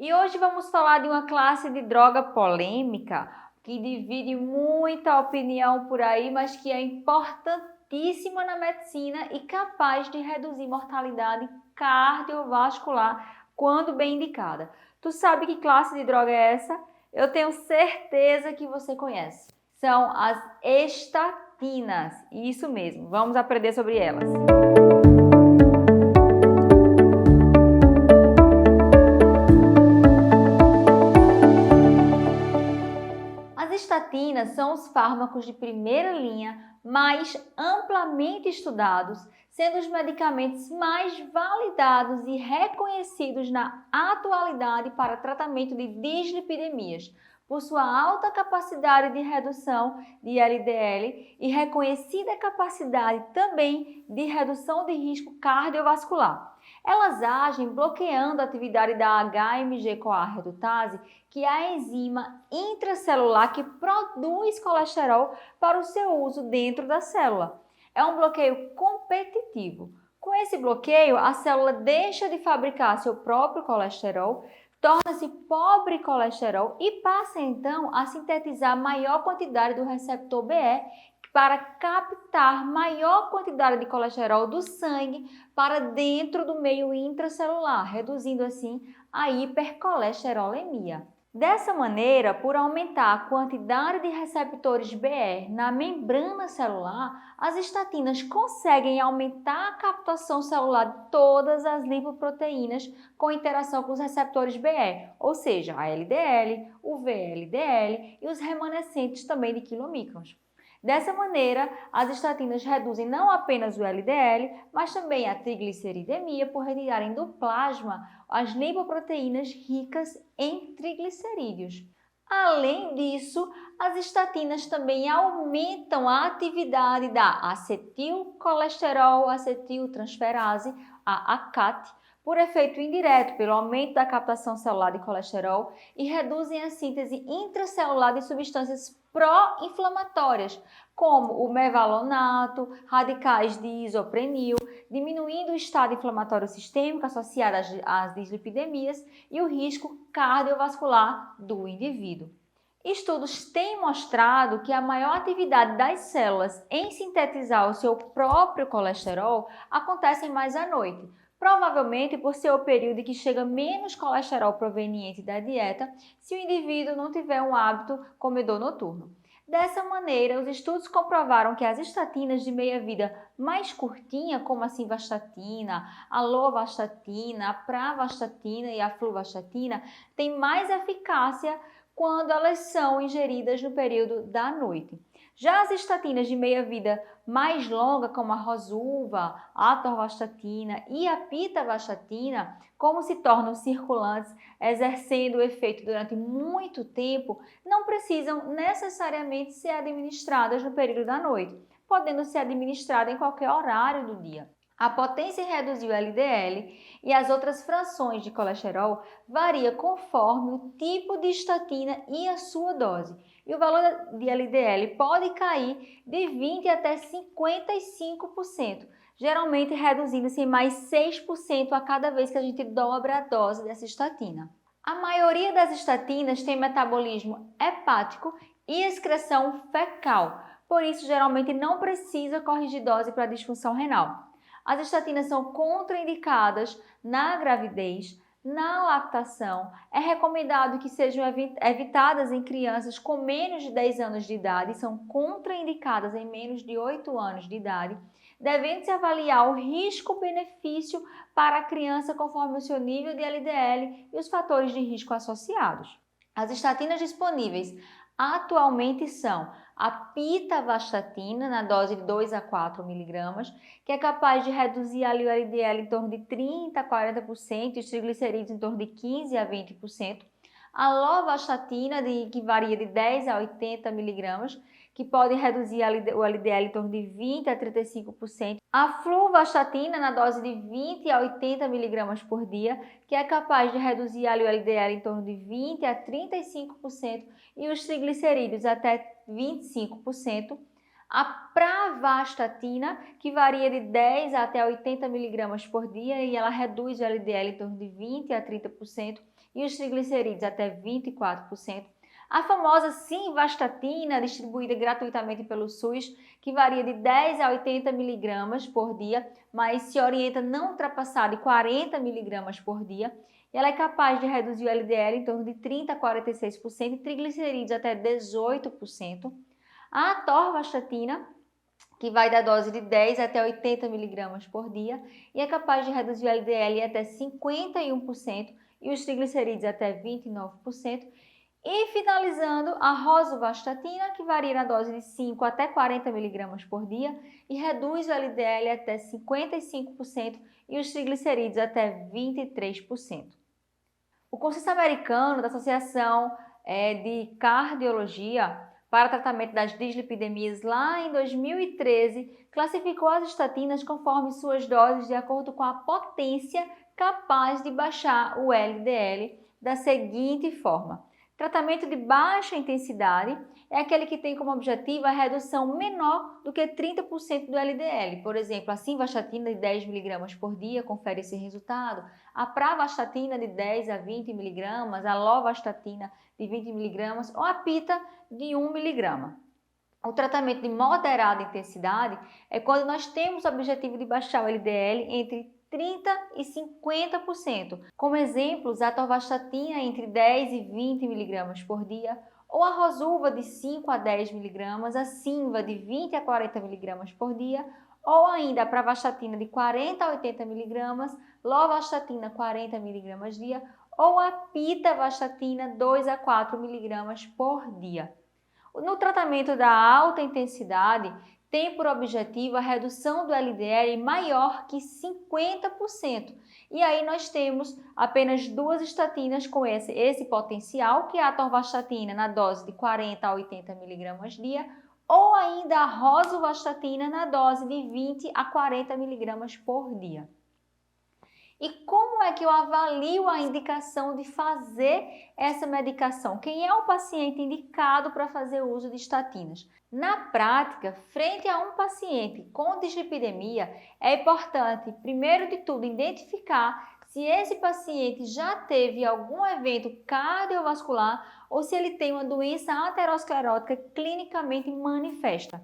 E hoje vamos falar de uma classe de droga polêmica que divide muita opinião por aí, mas que é importantíssima na medicina e capaz de reduzir mortalidade cardiovascular quando bem indicada. Tu sabe que classe de droga é essa? Eu tenho certeza que você conhece. São as estatinas. Isso mesmo, vamos aprender sobre elas. As estatinas são os fármacos de primeira linha mais amplamente estudados, sendo os medicamentos mais validados e reconhecidos na atualidade para tratamento de dislipidemias, por sua alta capacidade de redução de LDL e reconhecida capacidade também de redução de risco cardiovascular. Elas agem bloqueando a atividade da HMG-CoA redutase, que é a enzima intracelular que produz colesterol para o seu uso dentro da célula. É um bloqueio competitivo. Com esse bloqueio, a célula deixa de fabricar seu próprio colesterol, torna-se pobre em colesterol e passa então a sintetizar maior quantidade do receptor BE para captar maior quantidade de colesterol do sangue para dentro do meio intracelular, reduzindo assim a hipercolesterolemia. Dessa maneira, por aumentar a quantidade de receptores BR na membrana celular, as estatinas conseguem aumentar a captação celular de todas as lipoproteínas com interação com os receptores BR, ou seja, a LDL, o VLDL e os remanescentes também de quilomicrons. Dessa maneira, as estatinas reduzem não apenas o LDL, mas também a trigliceridemia por retirarem do plasma as lipoproteínas ricas em triglicerídeos. Além disso, as estatinas também aumentam a atividade da acetilcolesterol acetiltransferase, a ACAT, por efeito indireto pelo aumento da captação celular de colesterol e reduzem a síntese intracelular de substâncias pró-inflamatórias, como o mevalonato, radicais de isoprenil, diminuindo o estado inflamatório sistêmico associado às dislipidemias e o risco cardiovascular do indivíduo. Estudos têm mostrado que a maior atividade das células em sintetizar o seu próprio colesterol acontece mais à noite, provavelmente por ser o período em que chega menos colesterol proveniente da dieta se o indivíduo não tiver um hábito comedor noturno. Dessa maneira, os estudos comprovaram que as estatinas de meia-vida mais curtinha, como a simvastatina, a lovastatina, a pravastatina e a fluvastatina, têm mais eficácia quando elas são ingeridas no período da noite. Já as estatinas de meia-vida mais longa, como a rosuva, a atorvastatina e a pitavastatina, como se tornam circulantes, exercendo o efeito durante muito tempo, não precisam necessariamente ser administradas no período da noite, podendo ser administradas em qualquer horário do dia. A potência em reduzir o LDL e as outras frações de colesterol varia conforme o tipo de estatina e a sua dose. E o valor de LDL pode cair de 20% até 55%, geralmente reduzindo-se em mais 6% a cada vez que a gente dobra a dose dessa estatina. A maioria das estatinas tem metabolismo hepático e excreção fecal, por isso geralmente não precisa corrigir dose para disfunção renal. As estatinas são contraindicadas na gravidez, na lactação. É recomendado que sejam evitadas em crianças com menos de 10 anos de idade, são contraindicadas em menos de 8 anos de idade, devendo-se avaliar o risco-benefício para a criança conforme o seu nível de LDL e os fatores de risco associados. As estatinas disponíveis atualmente são a pitavastatina, na dose de 2 a 4 miligramas, que é capaz de reduzir ali o LDL em torno de 30% a 40% e os triglicerídeos em torno de 15% a 20%. A lovastatina, que varia de 10 a 80 miligramas, que pode reduzir o LDL em torno de 20% a 35%. A fluvastatina, na dose de 20 a 80 miligramas por dia, que é capaz de reduzir ali o LDL em torno de 20% a 35% e os triglicerídeos até 25%. A pravastatina, que varia de 10 até 80 miligramas por dia e ela reduz o LDL em torno de 20% a 30%. e os triglicerídeos até 24%. A famosa simvastatina, distribuída gratuitamente pelo SUS, que varia de 10 a 80 miligramas por dia, mas se orienta não ultrapassar de 40 miligramas por dia. Ela é capaz de reduzir o LDL em torno de 30 a 46% e triglicerídeos até 18%. A atorvastatina, que vai da dose de 10 até 80 miligramas por dia e é capaz de reduzir o LDL até 51% e os triglicerídeos até 29%. E finalizando, a rosuvastatina, que varia na dose de 5 até 40 miligramas por dia e reduz o LDL até 55% e os triglicerídeos até 23%. O Consenso Americano da Associação de Cardiologia para tratamento das dislipidemias lá em 2013 classificou as estatinas conforme suas doses de acordo com a potência capaz de baixar o LDL da seguinte forma: tratamento de baixa intensidade é aquele que tem como objetivo a redução menor do que 30% do LDL. Por exemplo, a simvastatina de 10 mg por dia confere esse resultado, a pravastatina de 10 a 20 mg, a lovastatina de 20 mg ou a pita de 1 mg. O tratamento de moderada intensidade é quando nós temos o objetivo de baixar o LDL entre 30% e 50%. Como exemplos, a atorvastatina entre 10 e 20 mg por dia, ou a rosuva de 5 a 10 mg, a simva de 20 a 40 mg por dia, ou ainda a pravastatina de 40 a 80 mg, lovastatina 40 mg dia, ou a pitavastatina 2 a 4 mg por dia. No tratamento da alta intensidade, tem por objetivo a redução do LDL maior que 50%. E aí nós temos apenas duas estatinas com esse potencial, que é a atorvastatina na dose de 40 a 80 mg dia, ou ainda a rosuvastatina na dose de 20 a 40 mg por dia. E como é que eu avalio a indicação de fazer essa medicação? Quem é o paciente indicado para fazer uso de estatinas? Na prática, frente a um paciente com dislipidemia, é importante, primeiro de tudo, identificar se esse paciente já teve algum evento cardiovascular ou se ele tem uma doença aterosclerótica clinicamente manifesta.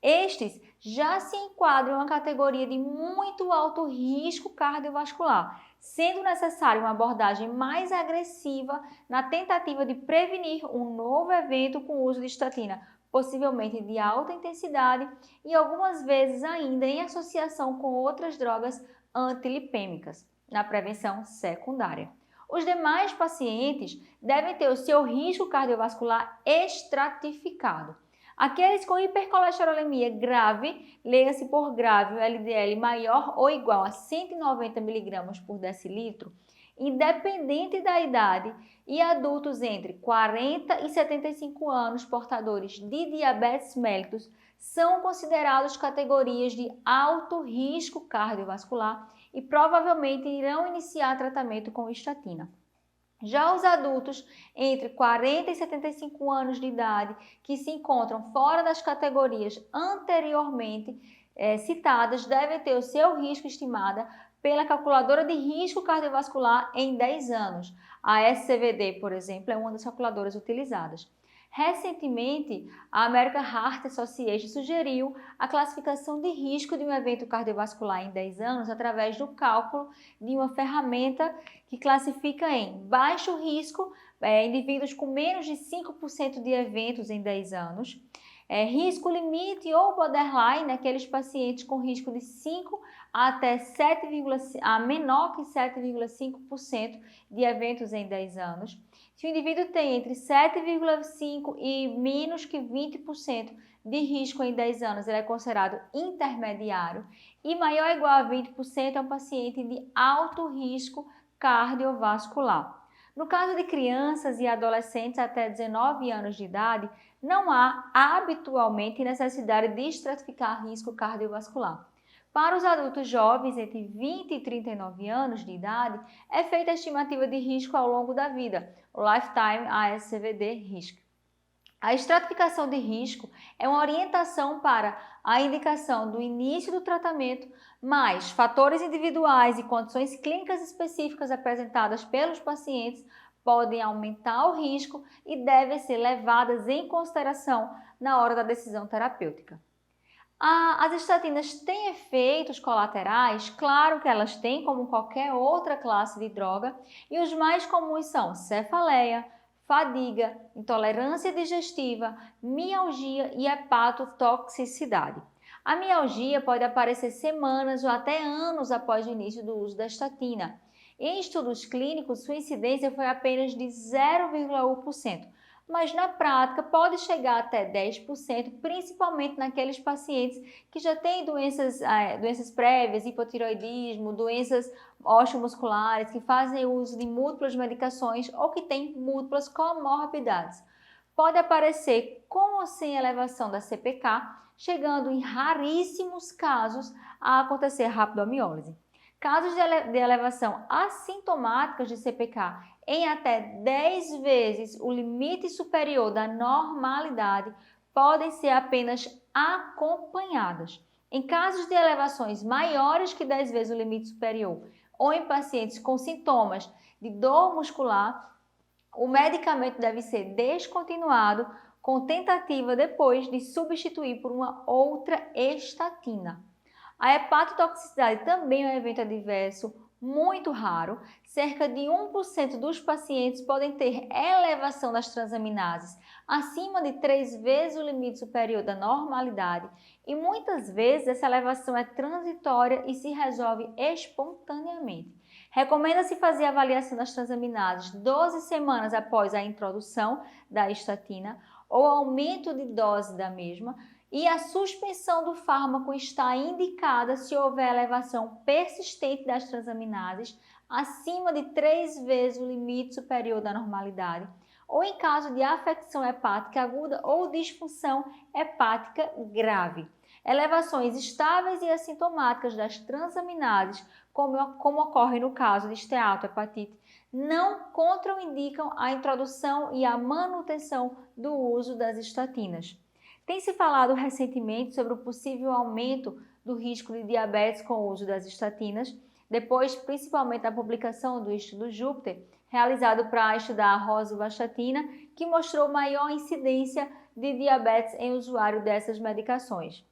Estes já se enquadram em uma categoria de muito alto risco cardiovascular, sendo necessária uma abordagem mais agressiva na tentativa de prevenir um novo evento com o uso de estatina, possivelmente de alta intensidade e algumas vezes ainda em associação com outras drogas antilipêmicas, na prevenção secundária. Os demais pacientes devem ter o seu risco cardiovascular estratificado. Aqueles com hipercolesterolemia grave, leia-se por grave o LDL maior ou igual a 190 mg por decilitro, independente da idade, e adultos entre 40 e 75 anos portadores de diabetes mellitus são considerados categorias de alto risco cardiovascular e provavelmente irão iniciar tratamento com estatina. Já os adultos entre 40 e 75 anos de idade que se encontram fora das categorias anteriormente citadas devem ter o seu risco estimado pela calculadora de risco cardiovascular em 10 anos. A SCVD, por exemplo, é uma das calculadoras utilizadas. Recentemente, a American Heart Association sugeriu a classificação de risco de um evento cardiovascular em 10 anos através do cálculo de uma ferramenta que classifica em baixo risco, indivíduos com menos de 5% de eventos em 10 anos, risco limite ou borderline, aqueles pacientes com risco de 5 até 7,5 a menor que 7,5% de eventos em 10 anos. Se o indivíduo tem entre 7,5% e menos que 20% de risco em 10 anos, ele é considerado intermediário, e maior ou igual a 20% é um paciente de alto risco cardiovascular. No caso de crianças e adolescentes até 19 anos de idade, não há habitualmente necessidade de estratificar risco cardiovascular. Para os adultos jovens entre 20 e 39 anos de idade, é feita a estimativa de risco ao longo da vida, o Lifetime ASCVD Risk. A estratificação de risco é uma orientação para a indicação do início do tratamento, mais fatores individuais e condições clínicas específicas apresentadas pelos pacientes podem aumentar o risco e devem ser levadas em consideração na hora da decisão terapêutica. As estatinas têm efeitos colaterais? Claro que elas têm, como qualquer outra classe de droga, e os mais comuns são cefaleia, fadiga, intolerância digestiva, mialgia e hepatotoxicidade. A mialgia pode aparecer semanas ou até anos após o início do uso da estatina. Em estudos clínicos, sua incidência foi apenas de 0,1%. Mas na prática pode chegar até 10%, principalmente naqueles pacientes que já têm doenças prévias, hipotireoidismo, doenças osteomusculares, que fazem uso de múltiplas medicações ou que têm múltiplas comorbidades. Pode aparecer com ou sem elevação da CPK, chegando em raríssimos casos a acontecer rapidomiólise. Casos de elevação assintomática de CPK em até 10 vezes o limite superior da normalidade podem ser apenas acompanhadas. Em casos de elevações maiores que 10 vezes o limite superior ou em pacientes com sintomas de dor muscular, o medicamento deve ser descontinuado com tentativa depois de substituir por uma outra estatina. A hepatotoxicidade também é um evento adverso muito raro. Cerca de 1% dos pacientes podem ter elevação das transaminases acima de 3 vezes o limite superior da normalidade e muitas vezes essa elevação é transitória e se resolve espontaneamente. Recomenda-se fazer a avaliação das transaminases 12 semanas após a introdução da estatina ou aumento de dose da mesma, e a suspensão do fármaco está indicada se houver elevação persistente das transaminases acima de 3 vezes o limite superior da normalidade ou em caso de afecção hepática aguda ou disfunção hepática grave. Elevações estáveis e assintomáticas das transaminases, como ocorre no caso de esteatohepatite, não contraindicam a introdução e a manutenção do uso das estatinas. Tem se falado recentemente sobre o possível aumento do risco de diabetes com o uso das estatinas, depois principalmente da publicação do estudo Júpiter, realizado para estudar a rosuvastatina, que mostrou maior incidência de diabetes em usuário dessas medicações.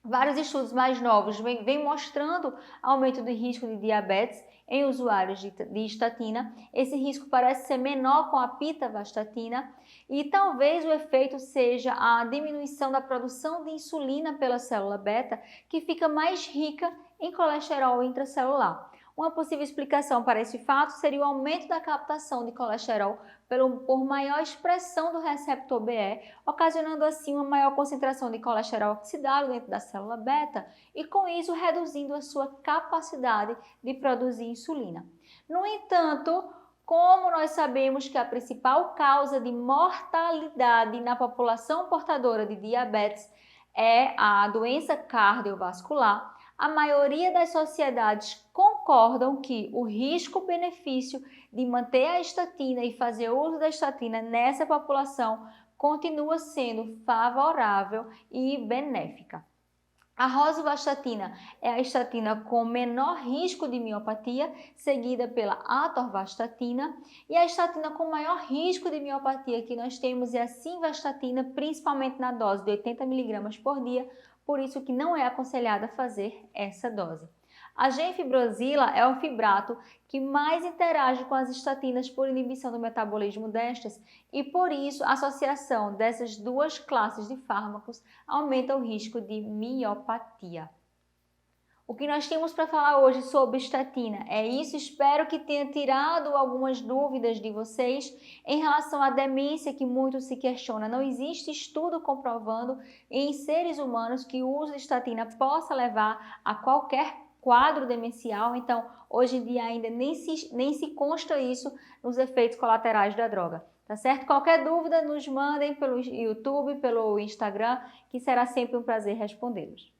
Vários estudos mais novos vêm mostrando aumento do risco de diabetes em usuários de estatina. Esse risco parece ser menor com a pitavastatina e talvez o efeito seja a diminuição da produção de insulina pela célula beta, que fica mais rica em colesterol intracelular. Uma possível explicação para esse fato seria o aumento da captação de colesterol por maior expressão do receptor BE, ocasionando assim uma maior concentração de colesterol oxidado dentro da célula beta e com isso reduzindo a sua capacidade de produzir insulina. No entanto, como nós sabemos que a principal causa de mortalidade na população portadora de diabetes é a doença cardiovascular, a maioria das sociedades concordam que o risco-benefício de manter a estatina e fazer uso da estatina nessa população continua sendo favorável e benéfica. A rosuvastatina é a estatina com menor risco de miopatia, seguida pela atorvastatina, e a estatina com maior risco de miopatia que nós temos é a simvastatina, principalmente na dose de 80 mg por dia, por isso que não é aconselhada fazer essa dose. A genfibrosila é o fibrato que mais interage com as estatinas por inibição do metabolismo destas e por isso a associação dessas duas classes de fármacos aumenta o risco de miopatia. O que nós temos para falar hoje sobre estatina é isso. Espero que tenha tirado algumas dúvidas de vocês em relação à demência que muito se questiona. Não existe estudo comprovando em seres humanos que o uso de estatina possa levar a qualquer quadro demencial. Então, hoje em dia ainda nem se consta isso nos efeitos colaterais da droga. Tá certo? Qualquer dúvida nos mandem pelo YouTube, pelo Instagram, que será sempre um prazer respondê-los.